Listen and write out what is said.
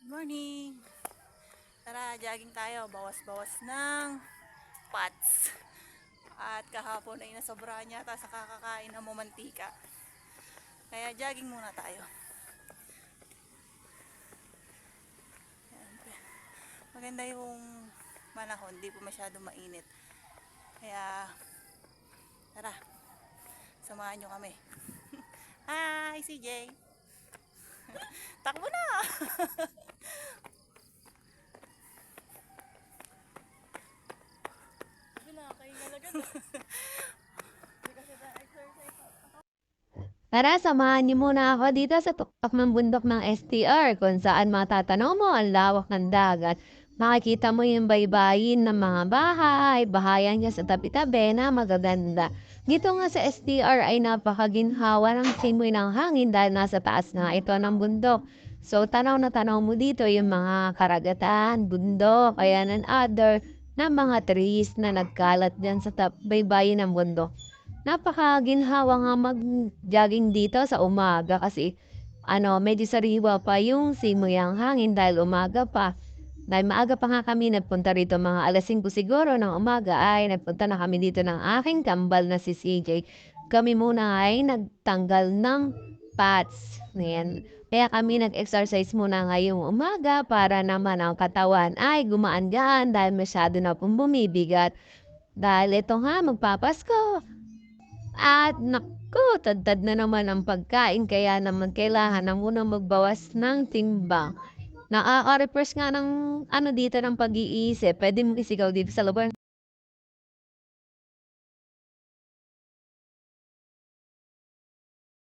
Morning! Tara, jogging tayo. Bawas-bawas ng fats. At kahapon ay nasobra niya sa kakakain ng mamantika. Kaya jogging muna tayo. Maganda yung manahon, di po masyado mainit. Kaya tara, samahan nyo kami. Hi, CJ! Takbo na! Tara, samahan niyo muna ako dito sa tuktok ng bundok ng STR kung saan matatanaw mo ang lawak ng dagat. Makikita mo yung baybayin ng mga bahay, bahayan niya sa tabi-tabi na magaganda. Dito nga sa STR ay napakaginhawa ng simoy ng hangin dahil nasa taas nga ito ng bundok. So, tanaw na tanaw mo dito yung mga karagatan, bundok, ayan and other na mga trees na nagkalat dyan sa baybayin ng bundok. Napakaginhawa nga mag-jogging dito sa umaga kasi medyo sariwa pa yung simoy ang hangin dahil umaga pa. Dahil maaga pa nga kami nagpunta rito mga 5:00 siguro ng umaga ay nagpunta na kami dito ng aking kambal na si CJ. Kami muna ay nagtanggal ng fats. Ayan. Kaya kami nag-exercise muna ngayong umaga para naman ang katawan ay gumaan-gaan dahil masyado na pong bumibigat. Dahil ito nga magpapasko. At naku, tad na naman ang pagkain kaya naman kailangan na munang magbawas ng timbang. Nakaka-refresh nga ng dito ng pag-iisip. Pwede mong isigaw dito sa lugar.